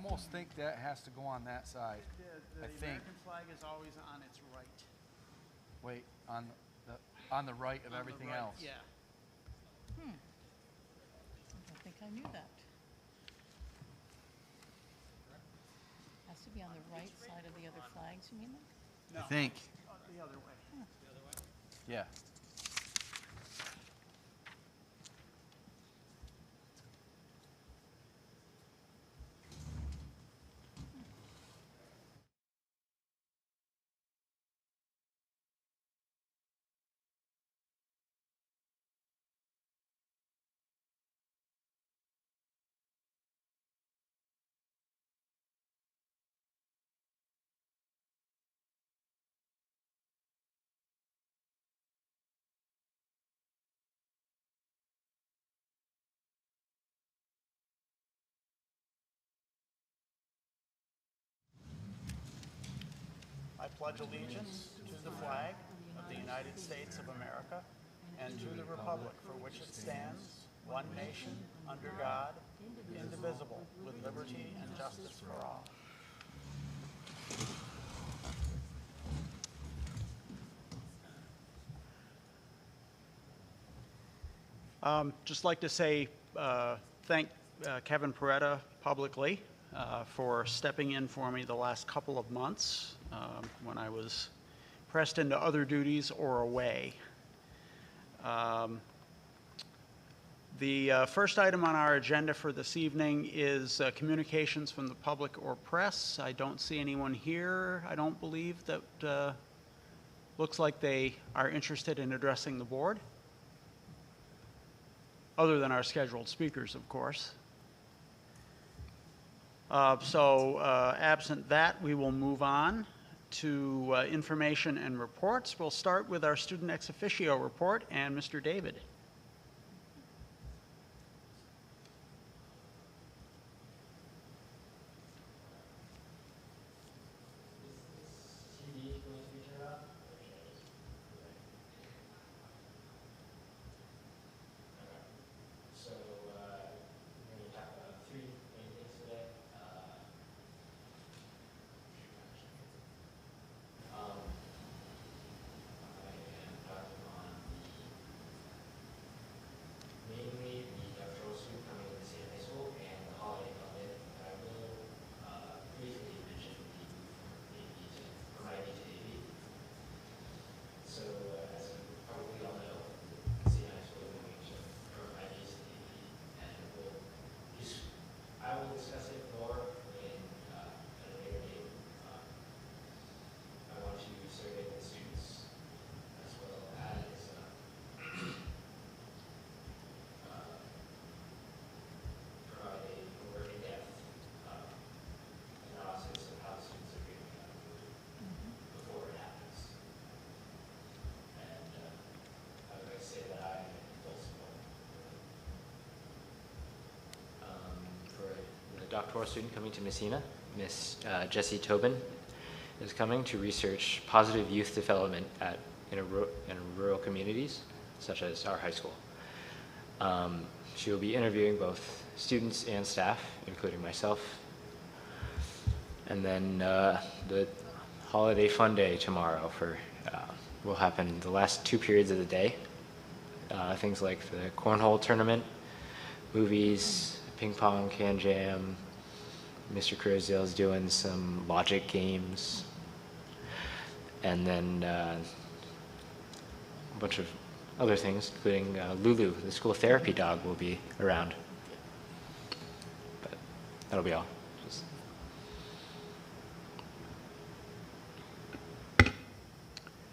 almost think that has to go on that side. The I think. American flag is always on its right. Wait, on the right of On the everything right, else. Yeah. I don't think I knew that. Has to be on the right side of the other flags, you mean? No, I think. the other way. Yeah. I pledge allegiance to the flag of the United States of America and to the republic for which it stands, one nation, under God, indivisible, with liberty and justice for all. Just like to say thank Kevin Peretta publicly for stepping in for me the last couple of months when I was pressed into other duties or away. The first item on our agenda for this evening is communications from the public or press. I don't see anyone here, I don't believe, that looks like they are interested in addressing the board, other than our scheduled speakers, of course. Absent that, we will move on to information and reports. We'll start with our student ex officio report and Mr. David. Doctoral student coming to Messina, Miss Jessie Tobin, is coming to research positive youth development in rural communities, such as our high school. She will be interviewing both students and staff, including myself. And then the holiday fun day tomorrow will happen the last 2 periods of the day. Things like the cornhole tournament, movies, ping pong, can jam. Mr. Cruzille's doing some logic games. And then a bunch of other things, including Lulu, the school therapy dog, will be around. But that'll be all.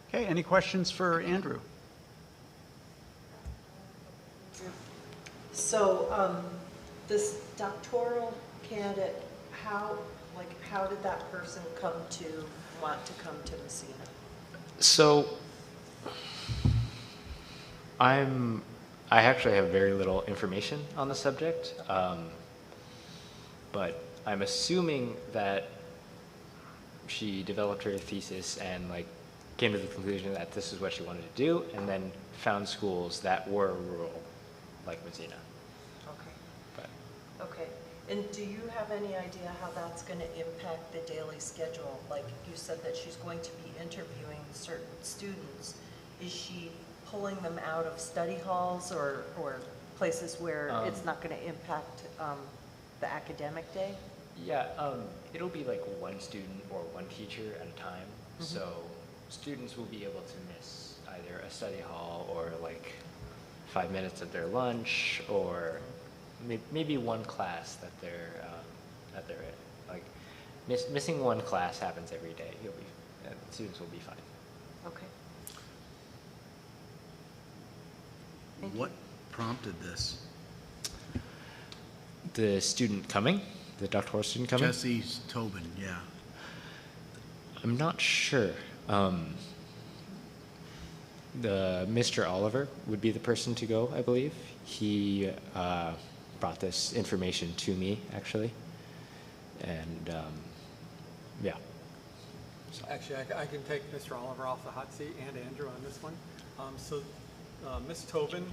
Okay, any questions for Andrew? So this doctoral candidate, how did that person want to come to Messina? So I actually have very little information on the subject, but I'm assuming that she developed her thesis and came to the conclusion that this is what she wanted to do, and then found schools that were rural, like Messina. Okay. But Okay. And do you have any idea how that's going to impact the daily schedule? Like you said that she's going to be interviewing certain students. Is she pulling them out of study halls or places where it's not going to impact the academic day? Yeah, it'll be like one student or one teacher at a time. So students will be able to miss either a study hall or like 5 minutes of their lunch, or maybe one class that they're in. Like missing one class happens every day. Students will be fine. Okay. What prompted this? The student coming, the doctoral student coming. Jesse Tobin, yeah. I'm not sure. The Mr. Oliver would be the person to go, I believe. He brought this information to me, actually. And yeah. So. Actually, I can take Mr. Oliver off the hot seat and Andrew on this one. Ms. Tobin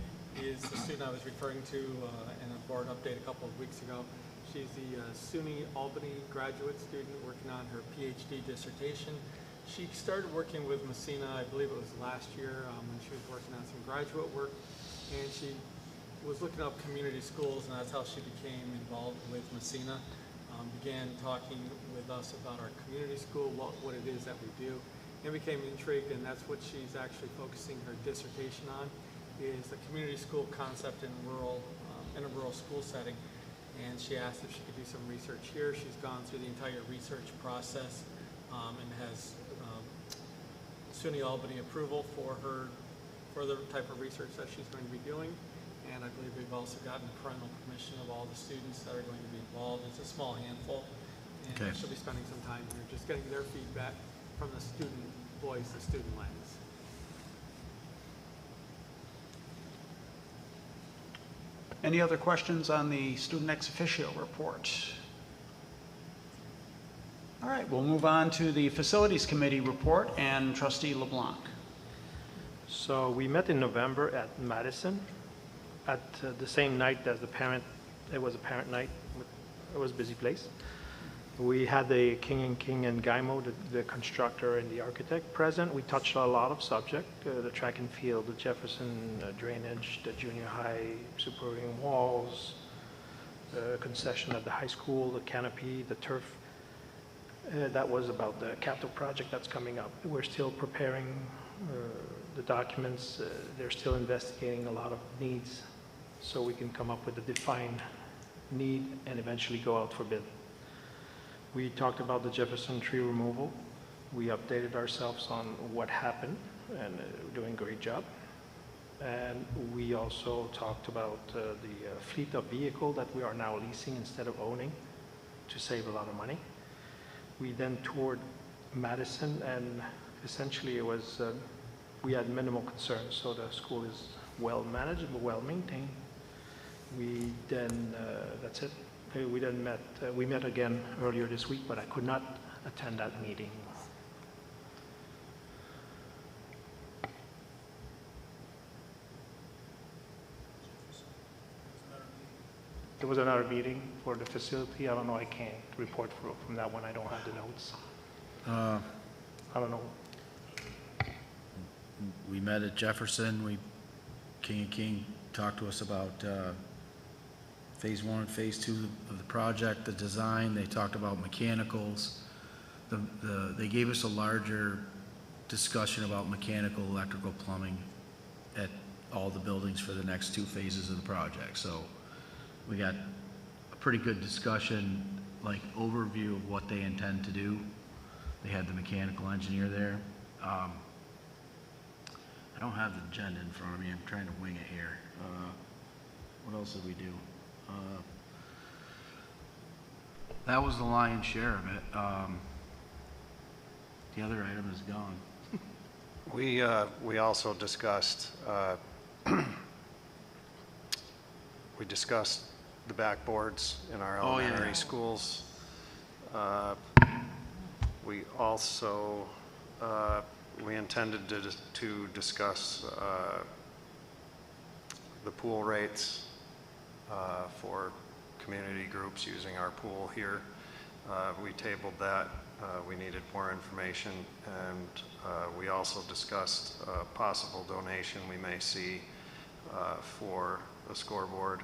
is the student I was referring to in a board update a couple of weeks ago. She's the SUNY Albany graduate student working on her PhD dissertation. She started working with Messina, I believe it was last year, when she was working on some graduate work, and she was looking up community schools, and that's how she became involved with Messina. Began talking with us about our community school, what it is that we do, and became intrigued, and that's what she's actually focusing her dissertation on, is the community school concept in a rural school setting. And she asked if she could do some research here. She's gone through the entire research process and has SUNY Albany approval for the type of research that she's going to be doing. And I believe we've also gotten parental permission of all the students that are going to be involved. It's a small handful, and Okay. she'll be spending some time here just getting their feedback from the student voice, the student lens. Any other questions on the student ex officio report? All right, we'll move on to the Facilities Committee report and Trustee LeBlanc. So we met in November at Madison at the same night as it was a parent night. It was a busy place. We had the King and Gaimo, the constructor and the architect present. We touched on a lot of subject, the track and field, the Jefferson drainage, the junior high supporting walls, concession at the high school, the canopy, the turf. That was about the capital project that's coming up. We're still preparing the documents. They're still investigating a lot of needs so we can come up with a defined need and eventually go out for bid. We talked about the Jefferson tree removal. We updated ourselves on what happened, and we're doing a great job. And we also talked about the fleet of vehicle that we are now leasing instead of owning to save a lot of money. We then toured Madison, and essentially it was, we had minimal concerns, so the school is well managed and well maintained. We then, that's it. We then we met again earlier this week, but I could not attend that meeting. There was another meeting for the facility. I don't know, I can't report from that one. I don't have the notes. I don't know. We met at Jefferson. King and King talked to us about phase 1 and phase 2 of the project, the design. They talked about mechanicals. They gave us a larger discussion about mechanical, electrical, plumbing at all the buildings for the next 2 phases of the project. So we got a pretty good discussion, like overview of what they intend to do. They had the mechanical engineer there. I don't have the agenda in front of me. I'm trying to wing it here. What else did we do? That was the lion's share of it. The other item is gone. We also discussed we discussed the backboards in our Oh, yeah. elementary schools. We also we intended to discuss the pool rates for community groups using our pool here. We tabled that. We needed more information, and we also discussed a possible donation we may see for a scoreboard.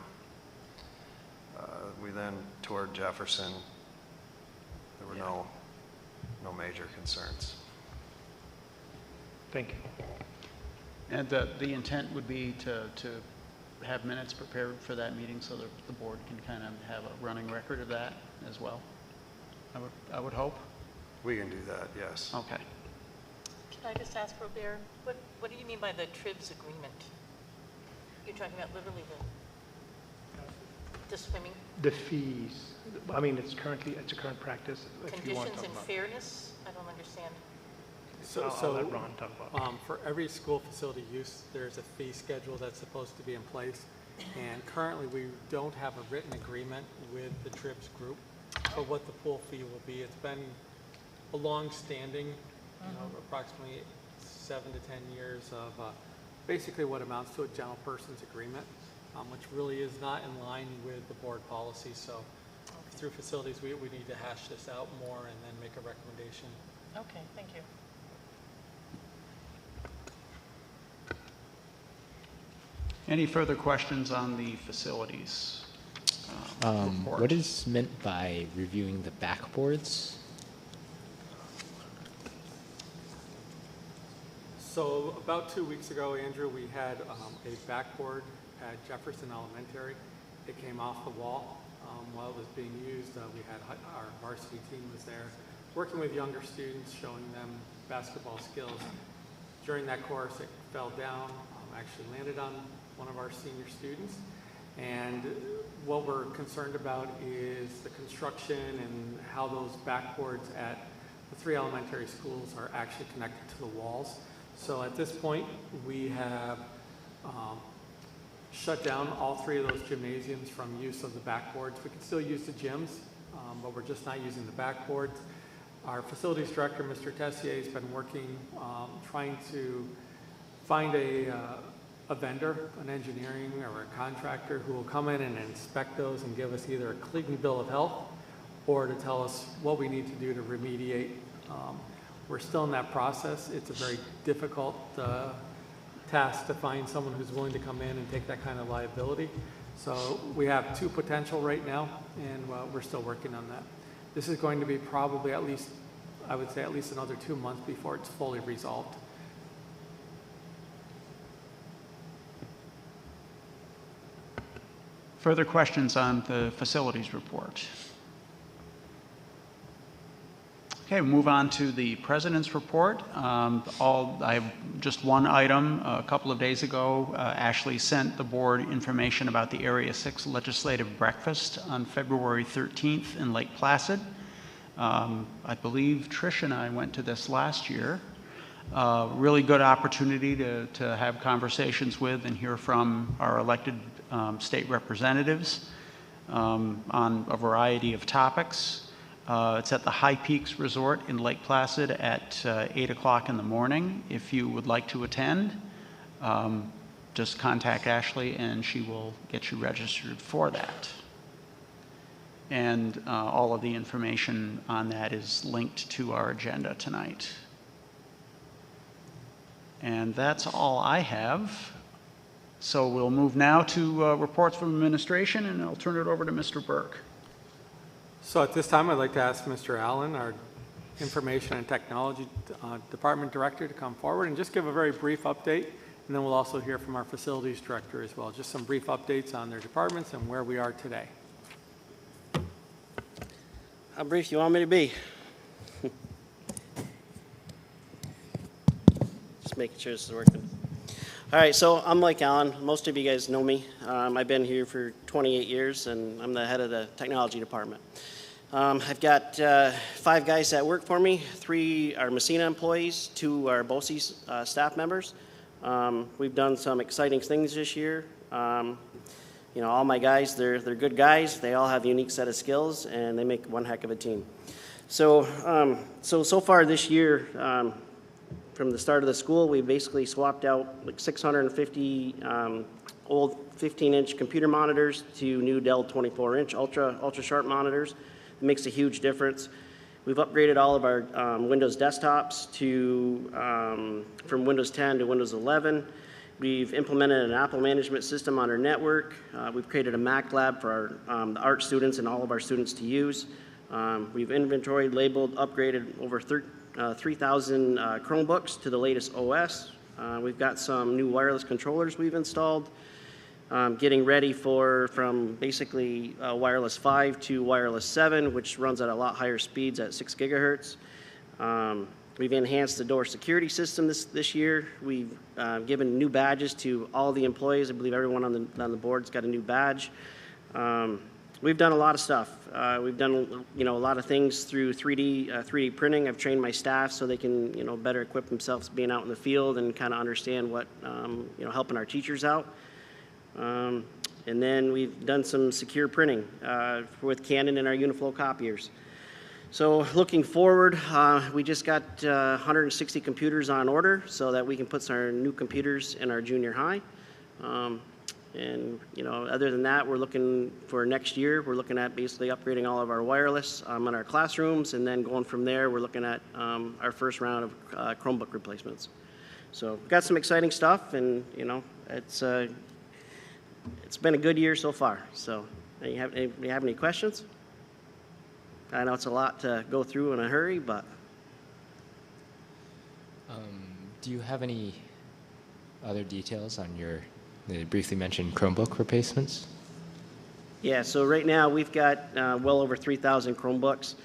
We then toured Jefferson. There were no major concerns. Thank you. And the intent would be to have minutes prepared for that meeting so that the board can kind of have a running record of that as well, I would hope. We can do that, yes. Okay. Can I just ask, Robert, what do you mean by the TRIBS agreement? You're talking about literally the swimming? The fees, I mean, it's a current practice. If you want to Conditions talk and about it. fairness? I don't understand. I'll let Ron talk about it. For every school facility use, there's a fee schedule that's supposed to be in place. And currently, we don't have a written agreement with the TRIBS group for what the pool fee will be. It's been a long-standing, approximately 7 to 10 years of basically what amounts to a general person's agreement, which really is not in line with the board policy. So through facilities, we need to hash this out more and then make a recommendation. Okay, thank you. Any further questions on the facilities report? What is meant by reviewing the backboards? So about 2 weeks ago, Andrew, we had a backboard at Jefferson Elementary. It came off the wall while it was being used. We had our varsity team was there, working with younger students, showing them basketball skills. During that course, it fell down, actually landed on one of our senior students. And what we're concerned about is the construction and how those backboards at the 3 elementary schools are actually connected to the walls. So at this point, we have shut down all 3 of those gymnasiums from use of the backboards. We can still use the gyms, but we're just not using the backboards. Our facilities director, Mr. Tessier, has been working, trying to find a vendor, an engineering or a contractor who will come in and inspect those and give us either a clean bill of health or to tell us what we need to do to remediate. We're still in that process. It's a very difficult task to find someone who's willing to come in and take that kind of liability. So we have 2 potential right now, and we're still working on that. This is going to be probably at least, I would say at least another 2 months before it's fully resolved. Further questions on the facilities report? Okay, we'll move on to the President's report. I have just one item. A couple of days ago, Ashley sent the board information about the Area 6 legislative breakfast on February 13th in Lake Placid. I believe Trish and I went to this last year. Really good opportunity to have conversations with and hear from our elected state representatives on a variety of topics. It's at the High Peaks Resort in Lake Placid at 8 o'clock in the morning. If you would like to attend, just contact Ashley and she will get you registered for that. And all of the information on that is linked to our agenda tonight. And that's all I have. So we'll move now to reports from administration, and I'll turn it over to Mr. Burke. So at this time, I'd like to ask Mr. Allen, our Information and Technology Department Director, to come forward and just give a very brief update, and then we'll also hear from our Facilities Director as well. Just some brief updates on their departments and where we are today. How brief do you want me to be? Just making sure this is working. All right, so I'm Mike Allen. Most of you guys know me. I've been here for 28 years, and I'm the head of the technology department. I've got 5 guys that work for me. 3 are Messina employees, 2 are BOCES staff members. We've done some exciting things this year. You know, all my guys, they're good guys. They all have a unique set of skills, and they make one heck of a team. So far this year, from the start of the school, we basically swapped out like 650 old 15-inch computer monitors to new Dell 24-inch ultra sharp monitors. It makes a huge difference. We've upgraded all of our Windows desktops to from Windows 10 to Windows 11. We've implemented an Apple management system on our network. We've created a Mac lab for our the art students and all of our students to use. We've inventoried, labeled, upgraded over 3,000 Chromebooks to the latest OS. We've got some new wireless controllers we've installed. Getting ready from basically wireless 5 to wireless 7, which runs at a lot higher speeds at 6 gigahertz. We've enhanced the door security system this year. We've given new badges to all the employees. I believe everyone on the board's got a new badge. We've done a lot of stuff. We've done a lot of things through 3D printing. I've trained my staff so they can better equip themselves being out in the field and kind of understand what helping our teachers out. And then we've done some secure printing with Canon and our Uniflow copiers. So looking forward, we just got 160 computers on order so that we can put our new computers in our junior high. And other than that, we're looking for next year. We're looking at basically upgrading all of our wireless in our classrooms, and then going from there, we're looking at our first round of Chromebook replacements. So we've got some exciting stuff, and it's been a good year so far. So, do you have any questions? I know it's a lot to go through in a hurry, but. Do you have any other details on the briefly mentioned Chromebook replacements? Yeah, so right now we've got well over 3,000 Chromebooks.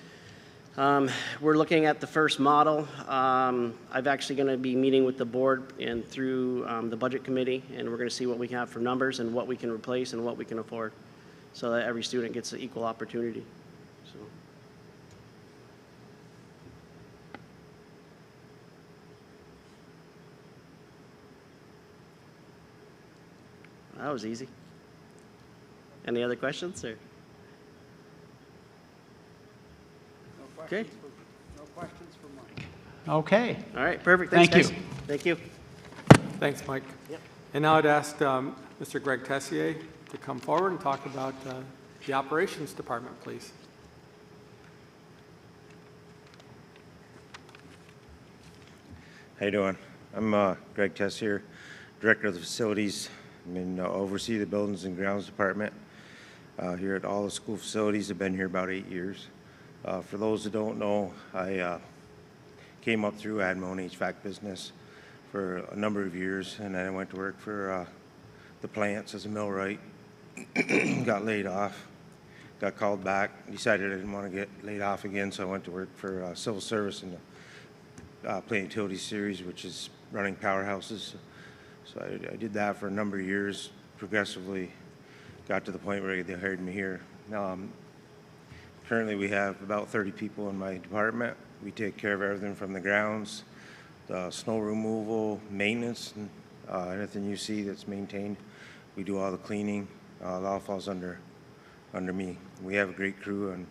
We're looking at the first model. I'm actually going to be meeting with the board and through the budget committee, and we're going to see what we have for numbers and what we can replace and what we can afford, so that every student gets an equal opportunity. So. That was easy. Any other questions? Or? Okay. No questions for Mike. Okay. All right, perfect. Thanks, Thank guys. you. Thank you. Thanks, Mike. Yep. And now I'd ask Mr. Greg Tessier to come forward and talk about the operations department, please. How you doing? I'm Greg Tessier, Director of the Facilities. I oversee the Buildings and Grounds Department here at all the school facilities. I've been here about 8 years. For those that don't know, I came up through Admon HVAC business for a number of years, and then I went to work for the plants as a millwright. Got laid off, got called back, decided I didn't want to get laid off again, so I went to work for civil service in the Plant Utility Series, which is running powerhouses. So I did that for a number of years, progressively got to the point where they hired me here. Currently we have about 30 people in my department. We take care of everything from the grounds, the snow removal, maintenance, and anything you see that's maintained. We do all the cleaning. It all falls under me. We have a great crew, and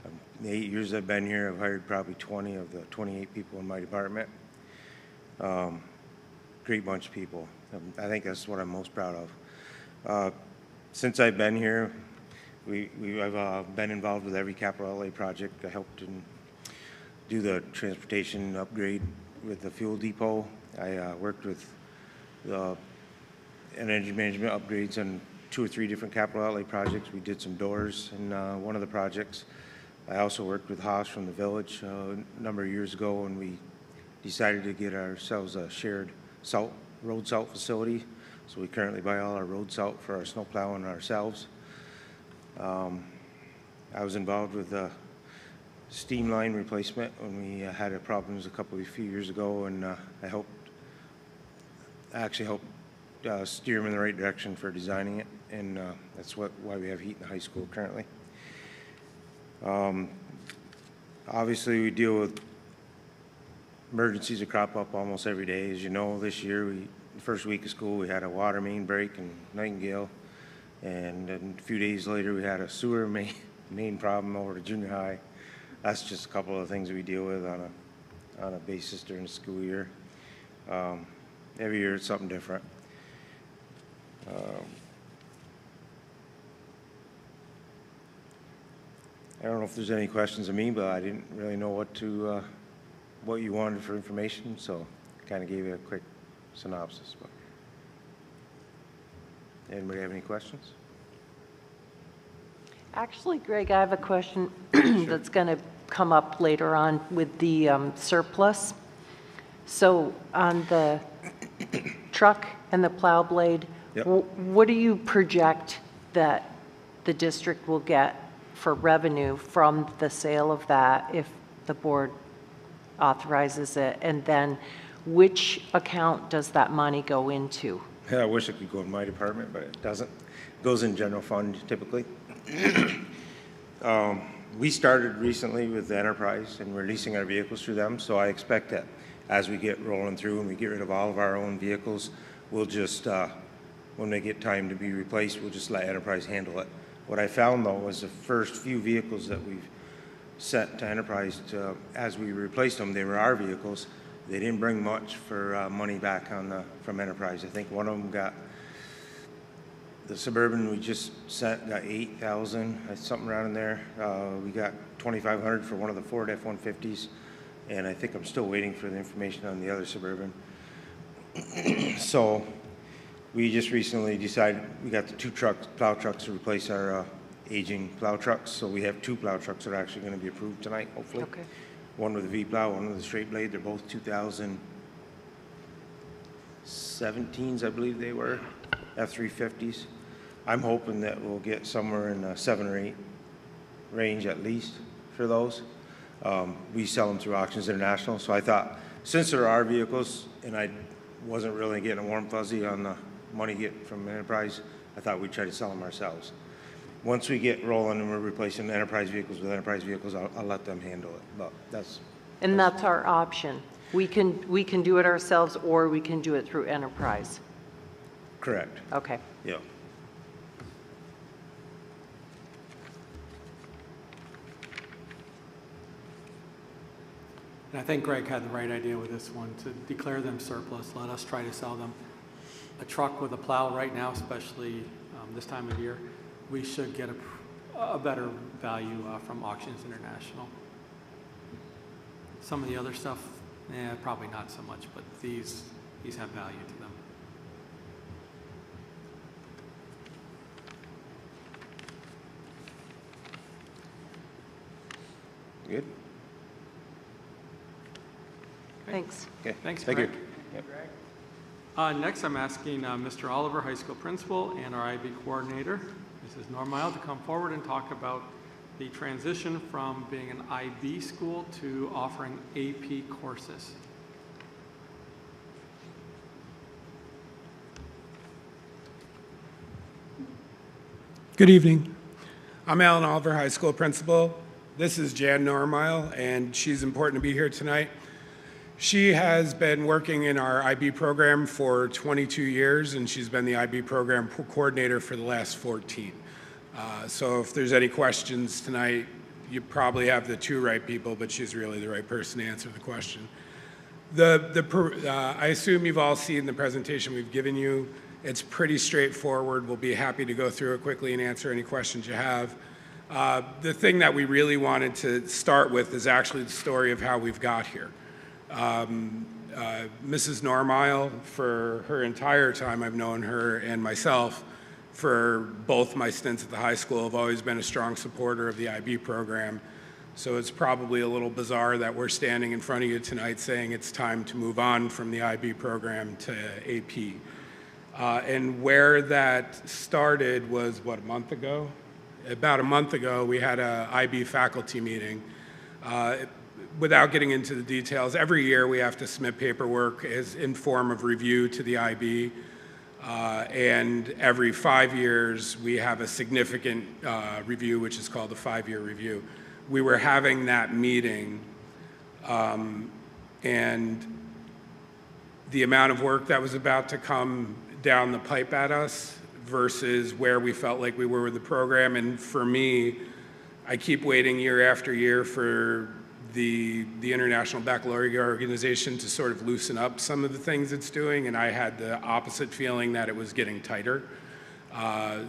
in the 8 years I've been here, I've hired probably 20 of the 28 people in my department. Great bunch of people. I think that's what I'm most proud of. Since I've been here, I've been involved with every capital outlay project. I helped do the transportation upgrade with the fuel depot. I worked with the energy management upgrades on 2 or 3 different capital outlay projects. We did some doors in one of the projects. I also worked with Haas from the village a number of years ago, and we decided to get ourselves a shared road salt facility. So we currently buy all our road salt for our snow plowing ourselves. I was involved with the steam line replacement when we had a problems a few years ago, and I actually helped steer them in the right direction for designing it, and that's why we have heat in the high school currently. Obviously, we deal with emergencies that crop up almost every day. As you know, this year, the first week of school, we had a water main break in Nightingale, and then a few days later, we had a sewer main problem over to junior high. That's just a couple of things we deal with on a basis during the school year. Every year, it's something different. I don't know if there's any questions of me, but I didn't really know what you wanted for information, so kind of gave you a quick synopsis. But anybody have any questions? Actually, Greg, I have a question that's going to come up later on with the surplus. So on the truck and the plow blade, Yep. What do you project that the district will get for revenue from the sale of that if the board authorizes it? And then which account does that money go into? Yeah, I wish it could go in my department, but it doesn't. It goes in general fund typically. We started recently with the Enterprise and we're leasing our vehicles through them, so I expect that as we get rolling through and we get rid of all of our own vehicles, we'll just, when they get time to be replaced, we'll just let Enterprise handle it. What I found though was the first few vehicles that we've sent to Enterprise, as we replaced them, they were our vehicles. They didn't bring much for money back from Enterprise. I think one of them got, the Suburban we just sent got 8,000, something around in there. We got 2,500 for one of the Ford F-150s, and I think I'm still waiting for the information on the other Suburban. So we just recently decided we got the two plow trucks to replace our aging plow trucks. So we have two plow trucks that are actually going to be approved tonight, hopefully. Okay. One with a V-plow, one with a straight blade. They're both 2017s, I believe they were, F-350s. I'm hoping that we'll get somewhere in the 7 or 8 range at least for those. We sell them through Auctions International, so I thought since they're our vehicles and I wasn't really getting a warm fuzzy on the money get from Enterprise, I thought we'd try to sell them ourselves. Once we get rolling and we're replacing Enterprise vehicles with Enterprise vehicles, I'll let them handle it. But that's our option. We can do it ourselves or we can do it through Enterprise. correct. Okay. Yeah. And I think Greg had the right idea with this one, to declare them surplus, let us try to sell them. A truck with a plow right now, especially this time of year, we should get a better value from Auctions International. Some of the other stuff, probably not so much, but these have value to them. Good? Thanks. Okay. Thanks, Thank Greg. you. Yep. Next, I'm asking Mr. Oliver, high school principal, and our IB coordinator, Mrs. Normile, to come forward and talk about the transition from being an IB school to offering AP courses. Good evening. I'm Alan Oliver, high school principal. This is Jan Normile, and she's important to be here tonight. She has been working in our IB program for 22 years, and she's been the IB program coordinator for the last 14. So if there's any questions tonight, you probably have the two right people, but she's really the right person to answer the question. I assume you've all seen the presentation we've given you. It's pretty straightforward. We'll be happy to go through it quickly and answer any questions you have. The thing that we really wanted to start with is actually the story of how we've got here. Mrs. Normile, for her entire time I've known her, and myself, for both my stints at the high school, have always been a strong supporter of the IB program. So it's probably a little bizarre that we're standing in front of you tonight saying it's time to move on from the IB program to AP. And where that started was, what, a month ago? About a month ago, we had a IB faculty meeting. Without getting into the details, every year we have to submit paperwork in form of review to the IB. And every 5 years, we have a significant review, which is called a 5-year review. We were having that meeting, and the amount of work that was about to come down the pipe at us versus where we felt like we were with the program. And for me, I keep waiting year after year for the International Baccalaureate Organization to sort of loosen up some of the things it's doing, and I had the opposite feeling that it was getting tighter.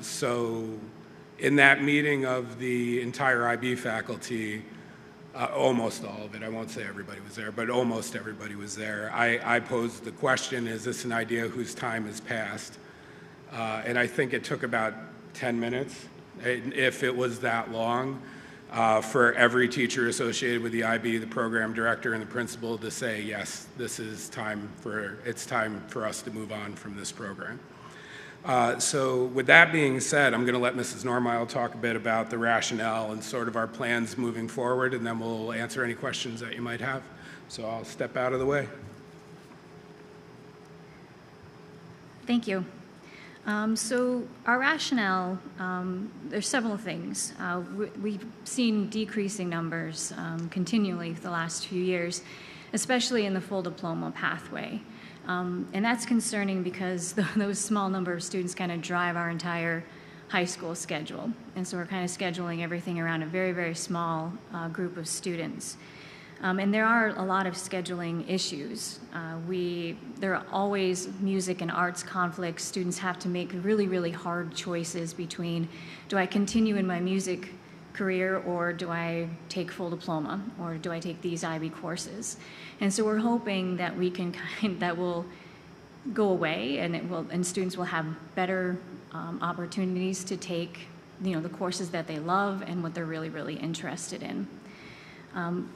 So in that meeting of the entire IB faculty, almost all of it, I won't say everybody was there, but almost everybody was there, I posed the question, is this an idea whose time has passed? And I think it took about 10 minutes, if it was that long, for every teacher associated with the IB, the program director, and the principal to say, yes, it's time for us to move on from this program. So with that being said, I'm going to let Mrs. Normile talk a bit about the rationale and sort of our plans moving forward, and then we'll answer any questions that you might have. So I'll step out of the way. Thank you. So our rationale, there's several things. We've seen decreasing numbers continually for the last few years, especially in the full diploma pathway. And that's concerning because those small number of students kind of drive our entire high school schedule. And so we're kind of scheduling everything around a very, very small group of students. And there are a lot of scheduling issues. There are always music and arts conflicts. Students have to make really, really hard choices between, do I continue in my music career, or do I take full diploma, or do I take these IB courses? And so we're hoping that that will go away, and students will have better opportunities to take, the courses that they love and what they're really, really interested in.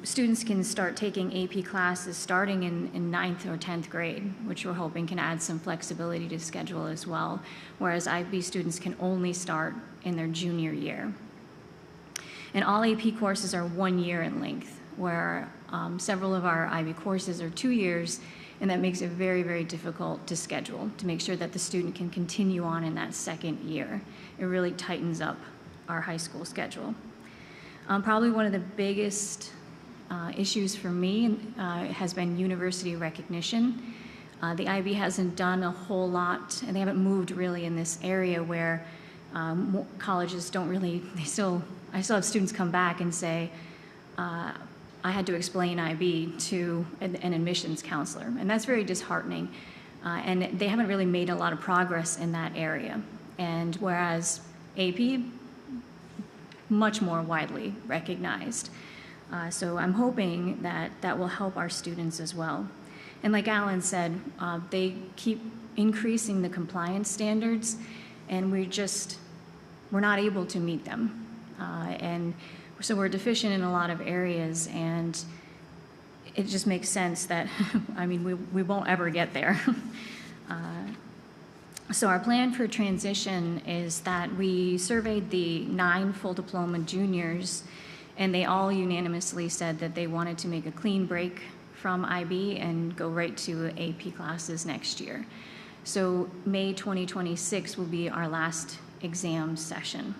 Students can start taking AP classes starting in 9th or 10th grade, which we're hoping can add some flexibility to schedule as well, whereas IB students can only start in their junior year. And all AP courses are 1 year in length, where several of our IB courses are 2 years, and that makes it very, very difficult to schedule, to make sure that the student can continue on in that second year. It really tightens up our high school schedule. Probably one of the biggest issues for me has been university recognition. The IB hasn't done a whole lot, and they haven't moved really in this area where colleges don't really, I still have students come back and say, I had to explain IB to an admissions counselor, and that's very disheartening. And they haven't really made a lot of progress in that area. And whereas AP, much more widely recognized. So I'm hoping that that will help our students as well. And like Alan said, they keep increasing the compliance standards, and we're not able to meet them. And so we're deficient in a lot of areas, and it just makes sense that, we won't ever get there. So our plan for transition is that we surveyed the 9 full diploma juniors, and they all unanimously said that they wanted to make a clean break from IB and go right to AP classes next year. So May 2026 will be our last exam session.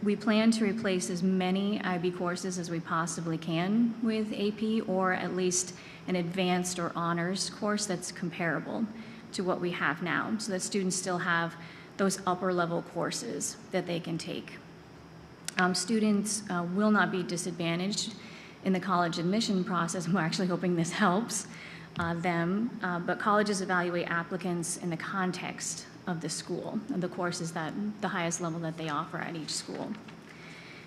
We plan to replace as many IB courses as we possibly can with AP, or at least an advanced or honors course that's comparable to what we have now, so that students still have those upper level courses that they can take. Students will not be disadvantaged in the college admission process, and we're actually hoping this helps them, but colleges evaluate applicants in the context of the school, of the courses the highest level that they offer at each school.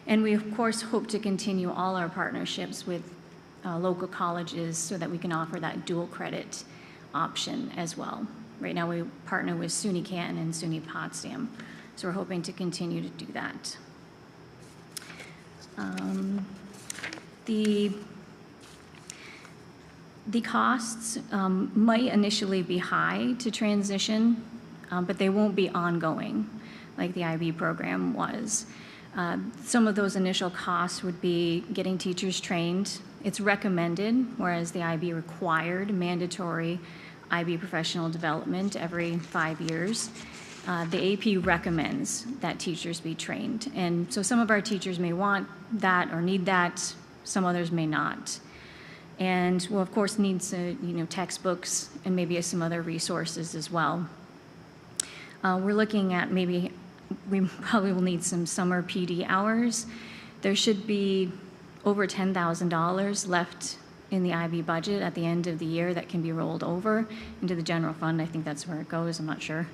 And we, of course, hope to continue all our partnerships with local colleges so that we can offer that dual credit option as well. Right now we partner with SUNY Canton and SUNY Potsdam, so we're hoping to continue to do that. The costs might initially be high to transition, but they won't be ongoing like the IB program was. Some of those initial costs would be getting teachers trained. It's recommended, whereas the IB required mandatory IB professional development every 5 years. The AP recommends that teachers be trained. And so some of our teachers may want that or need that, some others may not. And we'll of course need some, textbooks and maybe some other resources as well. We're looking at we probably will need some summer PD hours. There should be over $10,000 left in the IB budget at the end of the year that can be rolled over into the general fund. I think that's where it goes, I'm not sure.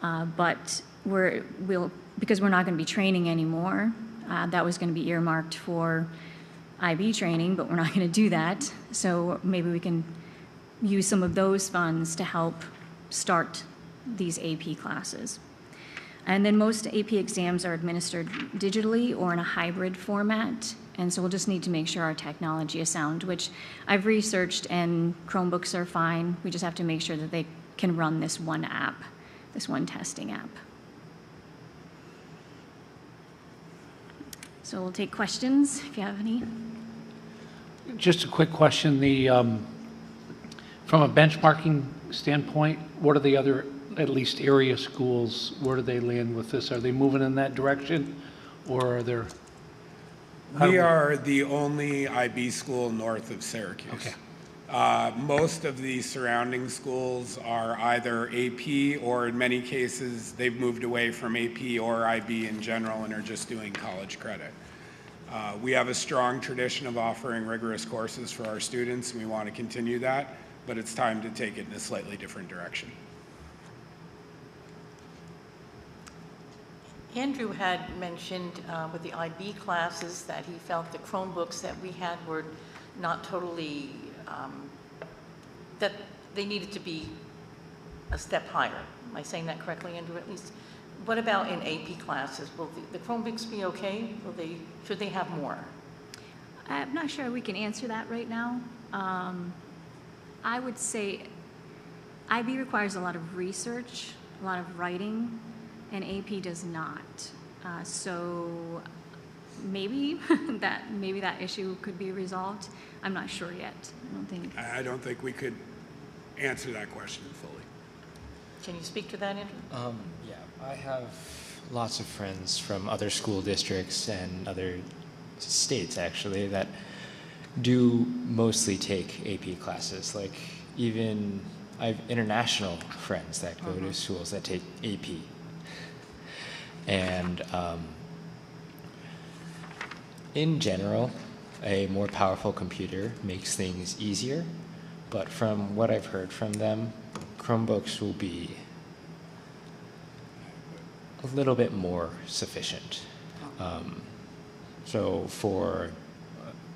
But because we're not going to be training anymore, that was going to be earmarked for IB training, but we're not going to do that. So maybe we can use some of those funds to help start these AP classes. And then most AP exams are administered digitally or in a hybrid format. And so we'll just need to make sure our technology is sound, which I've researched, and Chromebooks are fine. We just have to make sure that they can run this one app, this one testing app. So we'll take questions if you have any. Just a quick question. From a benchmarking standpoint, what are the other, at least area schools, where do they land with this? Are they moving in that direction, or are there? We are the only IB school north of Syracuse. Okay. Most of the surrounding schools are either AP, or in many cases, they've moved away from AP or IB in general and are just doing college credit. We have a strong tradition of offering rigorous courses for our students, and we want to continue that, but it's time to take it in a slightly different direction. Andrew had mentioned with the IB classes that he felt the Chromebooks that we had were not totally, that they needed to be a step higher. Am I saying that correctly, Andrew, at least? What about in AP classes? Will the Chromebooks be okay? Should they have more? I'm not sure we can answer that right now. I would say IB requires a lot of research, a lot of writing, and AP does not. So maybe that issue could be resolved. I'm not sure yet. I don't think we could answer that question fully. Can you speak to that, Andrew? Yeah, I have lots of friends from other school districts and other states, actually, that do mostly take AP classes. Like, even I have international friends that go to schools that take AP. And in general, a more powerful computer makes things easier, but from what I've heard from them, Chromebooks will be a little bit more sufficient. So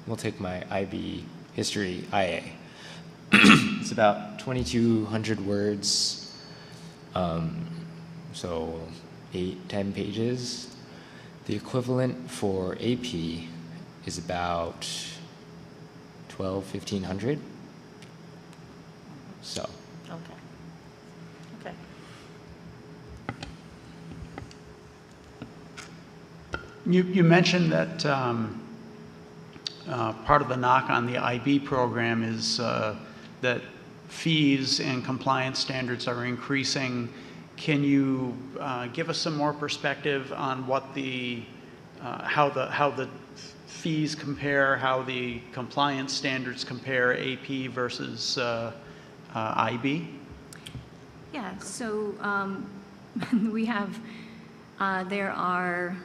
we'll take my IB history IA. It's about 2,200 words, so 8-10 pages. The equivalent for AP is about 1,500. So. Okay. You mentioned that part of the knock on the IB program is that fees and compliance standards are increasing. Can you give us some more perspective on what how the fees compare, how the compliance standards compare AP versus IB? Yeah, so we have, there are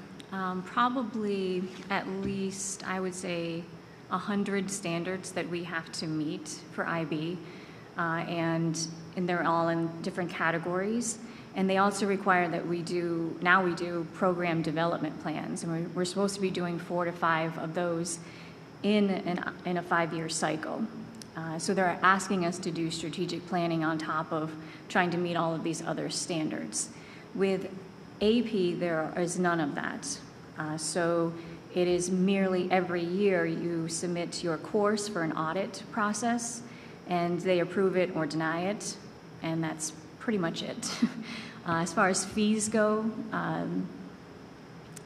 probably at least, I would say, 100 standards that we have to meet for IB, and they're all in different categories. And they also require that we do program development plans, and we're supposed to be doing 4 to 5 of those in a 5-year cycle. So they're asking us to do strategic planning on top of trying to meet all of these other standards. With AP, there is none of that. So it is merely every year you submit your course for an audit process, and they approve it or deny it, and that's pretty much it. As far as fees go,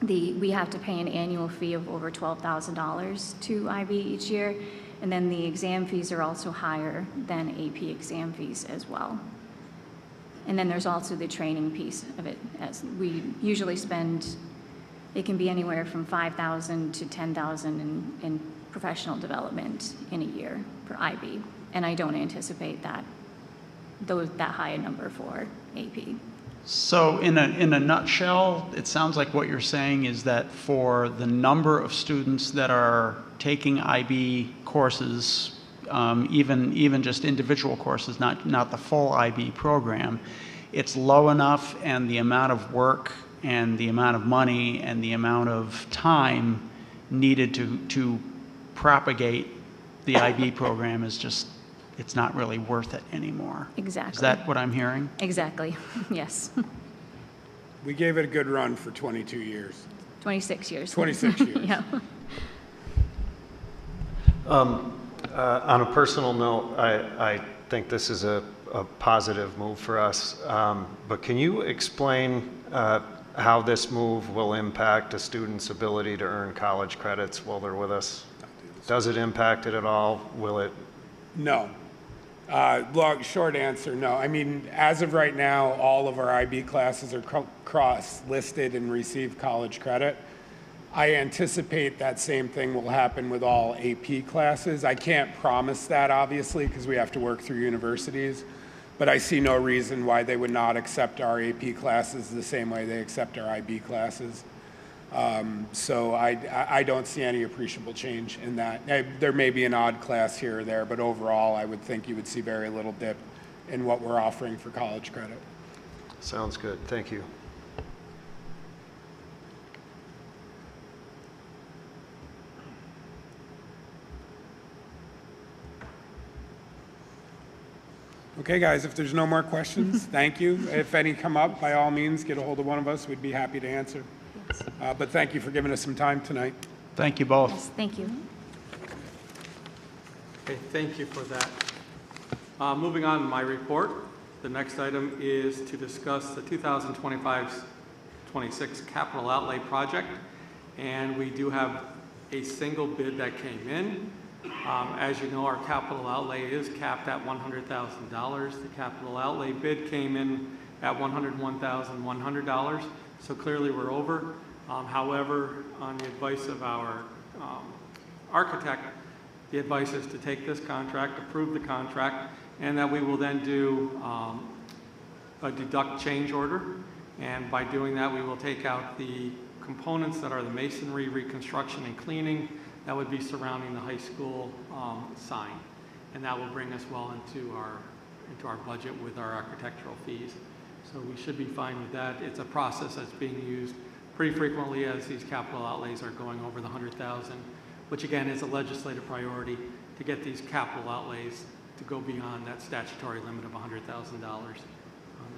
we have to pay an annual fee of over $12,000 to IB each year, and then the exam fees are also higher than AP exam fees as well. And then there's also the training piece of it, as we usually spend, it can be anywhere from $5,000 to $10,000 in professional development in a year for IB, and I don't anticipate that high a number for AP. So in a nutshell, it sounds like what you're saying is that for the number of students that are taking IB courses, even just individual courses, not the full IB program, it's low enough, and the amount of work and the amount of money and the amount of time needed to propagate the IB program is just, it's not really worth it anymore. Exactly. Is that what I'm hearing? Exactly, yes. We gave it a good run for 22 years. 26 years. 26 years. Yeah. On a personal note, I think this is a positive move for us, but can you explain how this move will impact a student's ability to earn college credits while they're with us? Does it impact it at all? Will it? No. Short answer, no. I mean, as of right now, all of our IB classes are cross-listed and receive college credit. I anticipate that same thing will happen with all AP classes. I can't promise that, obviously, because we have to work through universities, but I see no reason why they would not accept our AP classes the same way they accept our IB classes. So I don't see any appreciable change in that. There may be an odd class here or there, but overall, I would think you would see very little dip in what we're offering for college credit. Sounds good. Thank you. Okay, guys, if there's no more questions, thank you. If any come up, by all means, get a hold of one of us. We'd be happy to answer. But thank you for giving us some time tonight. Thank you both. Yes, thank you. Okay, thank you for that. Moving on to my report, the next item is to discuss the 2025-26 capital outlay project, and we do have a single bid that came in. As you know, our capital outlay is capped at $100,000. The capital outlay bid came in at $101,100, so clearly we're over. However, on the advice of our architect, the advice is to take this contract, approve the contract, and that we will then do a deduct change order. And by doing that, we will take out the components that are the masonry, reconstruction, and cleaning that would be surrounding the high school sign. And that will bring us well into our budget with our architectural fees. So we should be fine with that. It's a process that's being used pretty frequently as these capital outlays are going over the 100,000, which again is a legislative priority to get these capital outlays to go beyond that statutory limit of $100,000.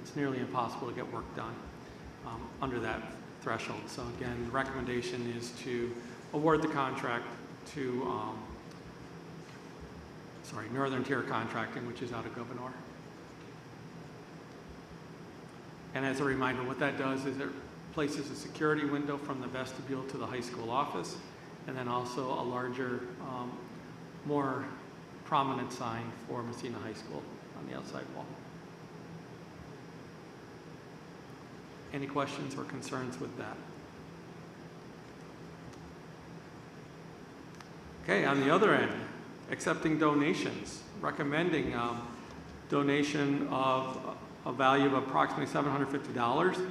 It's nearly impossible to get work done under that threshold. So again, the recommendation is to award the contract to Northern Tier Contracting, which is out of Gouverneur. And as a reminder, what that does is it places a security window from the vestibule to the high school office, and then also a larger, more prominent sign for Messina High School on the outside wall. Any questions or concerns with that? Okay, on the other end, accepting donations, recommending donation of a value of approximately $750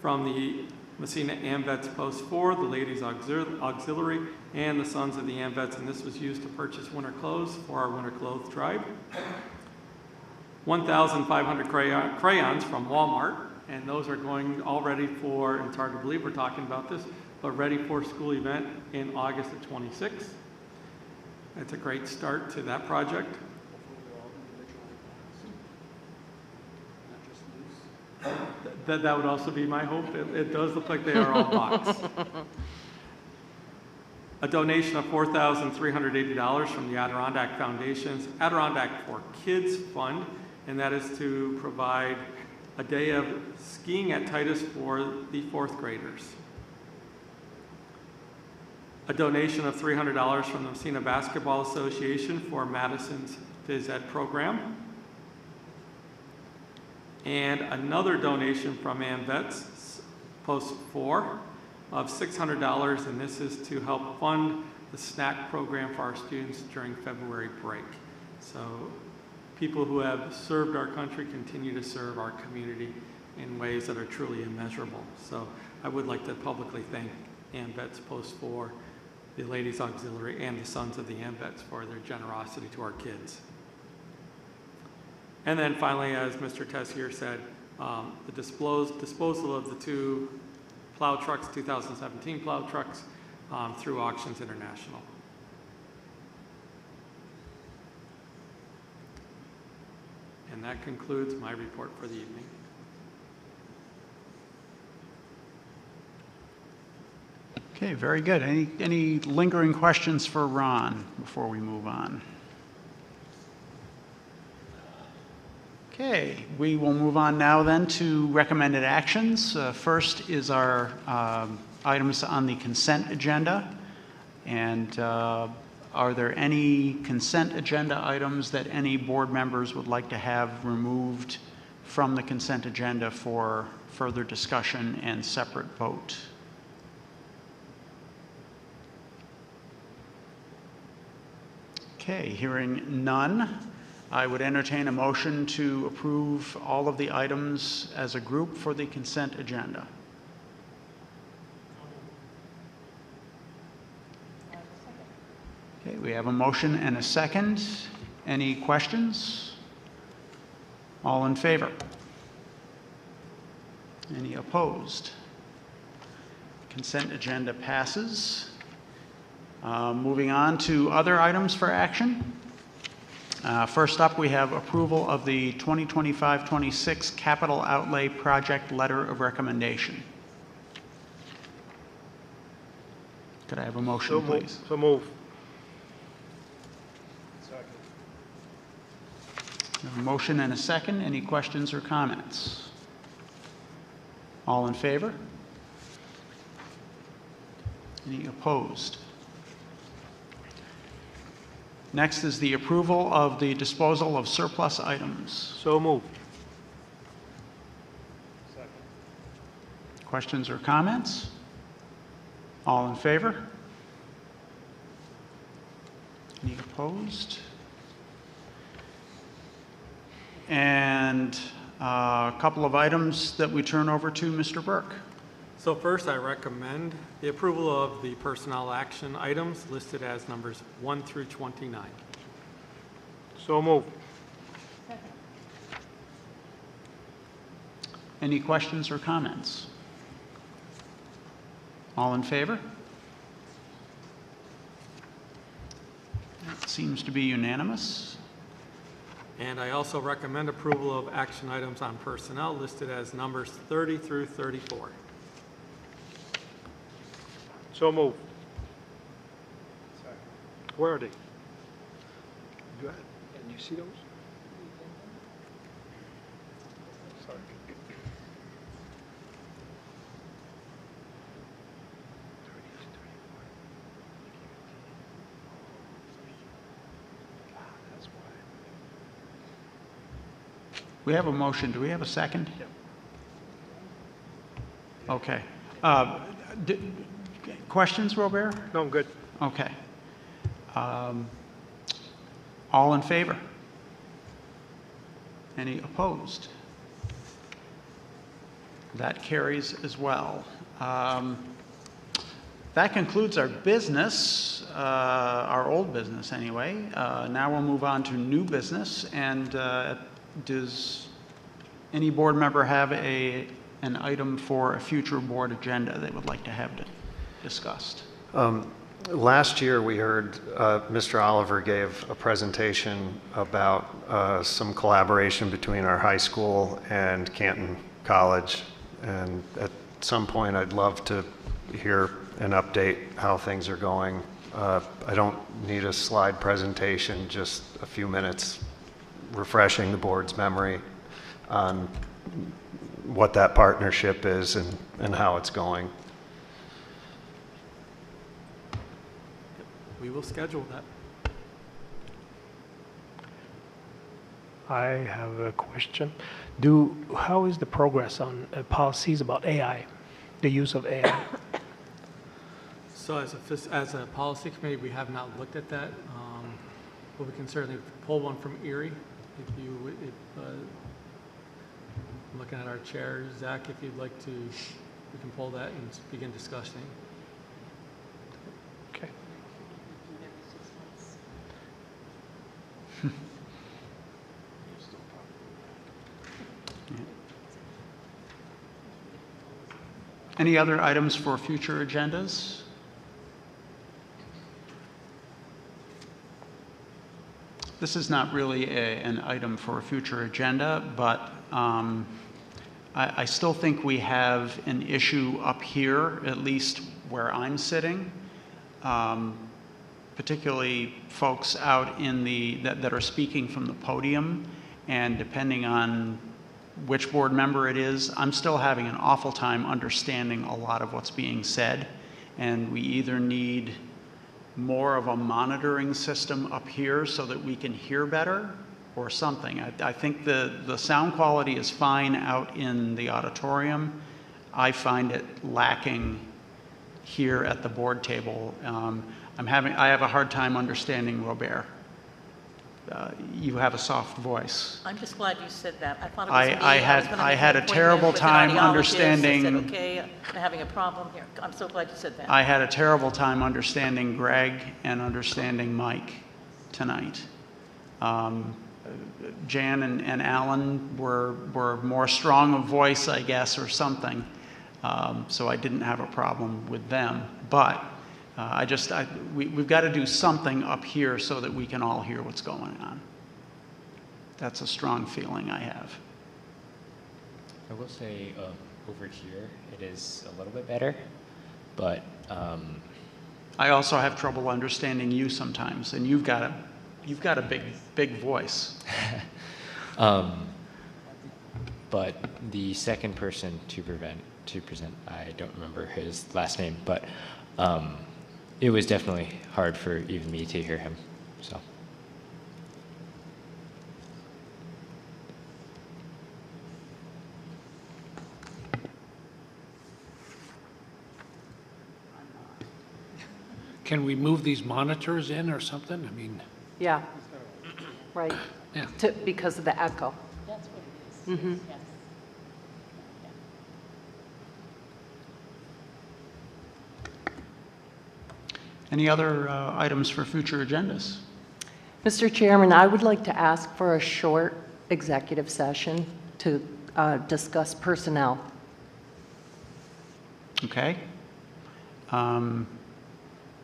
from the Messina AMVETS Post 4, the Ladies Auxiliary, and the Sons of the AMVETS, and this was used to purchase winter clothes for our winter clothes drive. 1,500 crayons from Walmart, and those are going already for, and it's hard to believe we're talking about this, but ready for school event in August of 26. It's a great start to that project. That would also be my hope. It does look like they are all boxed. A donation of $4,380 from the Adirondack Foundation's Adirondack for Kids Fund, and that is to provide a day of skiing at Titus for the 4th graders. A donation of $300 from the Messina Basketball Association for Madison's Phys Ed program. And another donation from AMVETS, Post 4, of $600, and this is to help fund the snack program for our students during February break. So people who have served our country continue to serve our community, in ways that are truly immeasurable. So I would like to publicly thank AMVETS Post 4, the Ladies Auxiliary, and the Sons of the AMVETS for their generosity to our kids. And then finally, as Mr. Tessier said, the disposal of the 2 plow trucks, 2017 plow trucks, through Auctions International. And that concludes my report for the evening. Okay, very good. Any lingering questions for Ron before we move on? Okay, we will move on now then to recommended actions. First is our items on the consent agenda. And are there any consent agenda items that any board members would like to have removed from the consent agenda for further discussion and separate vote? Okay, hearing none, I would entertain a motion to approve all of the items as a group for the consent agenda. Okay, we have a motion and a second. Any questions? All in favor? Any opposed? Consent agenda passes. Moving on to other items for action. First up, we have approval of the 2025-26 Capital Outlay Project Letter of Recommendation. Could I have a motion, please? So move. A motion and a second. Any questions or comments? All in favor? Any opposed? Next is the approval of the disposal of surplus items. So move. Questions or comments? All in favor? Any opposed? And a couple of items that we turn over to Mr. Burke. So first, I recommend the approval of the personnel action items listed as numbers 1 through 29. So move. Any questions or comments? All in favor? That seems to be unanimous. And I also recommend approval of action items on personnel listed as numbers 30 through 34. So move. Where are they? Go ahead. Can you see those? Sorry. We have a motion. Do we have a second? Okay. Questions, Robert? No, I'm good. Okay. All in favor? Any opposed? That carries as well. That concludes our business, our old business anyway. Now we'll move on to new business. And does any board member have an item for a future board agenda they would like to have discussed? Last year, we heard Mr. Oliver gave a presentation about some collaboration between our high school and Canton College. And at some point, I'd love to hear an update how things are going. I don't need a slide presentation, just a few minutes refreshing the board's memory on what that partnership is and how it's going. We will schedule that. I have a question. How is the progress on policies about AI, the use of AI? So as a policy committee, we have not looked at that, but we can certainly pull one from Erie. I'm looking at our chair. Zach, if you'd like to, we can pull that and begin discussing. Okay. Any other items for future agendas? This is not really an item for a future agenda, but I still think we have an issue up here, at least where I'm sitting, particularly folks out in that are speaking from the podium, and depending on which board member it is, I'm still having an awful time understanding a lot of what's being said, and we either need more of a monitoring system up here so that we can hear better or something. I think the sound quality is fine out in the auditorium. I find it lacking here at the board table. I have a hard time understanding Robert. You have a soft voice. I'm just glad you said that. I thought it was me. I had a terrible time understanding. I said, okay, I'm having a problem here. I'm so glad you said that. I had a terrible time understanding Greg and understanding Mike tonight. Jan and Alan were more strong of voice, I guess, or something. So I didn't have a problem with them. But we've got to do something up here so that we can all hear what's going on. That's a strong feeling I have. I will say over here it is a little bit better, but I also have trouble understanding you sometimes, and you've got a big voice. But the second person to present, I don't remember his last name, but it was definitely hard for even me to hear him. So. Can we move these monitors in or something? I mean, Yeah, right. Yeah. Because of the echo. That's what it is. Mm-hmm. Yes. Any other items for future agendas? Mr. Chairman, I would like to ask for a short executive session to discuss personnel. Okay.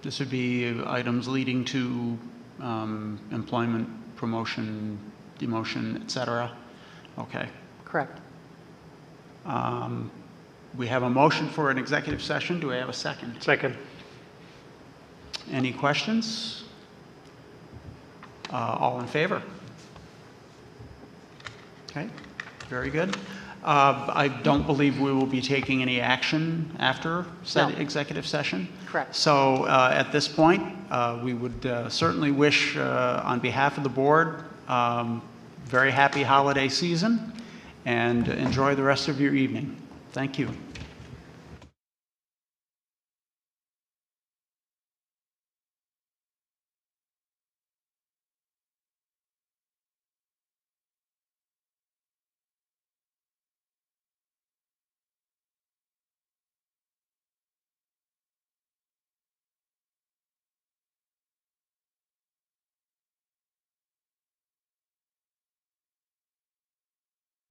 This would be items leading to employment, promotion, demotion, et cetera. Okay. Correct. We have a motion for an executive session. Do I have a second? Second. Any questions? All in favor? Okay, very good. I don't believe we will be taking any action after said executive session. Correct. So at this point, we would certainly wish, on behalf of the board, very happy holiday season, and enjoy the rest of your evening. Thank you.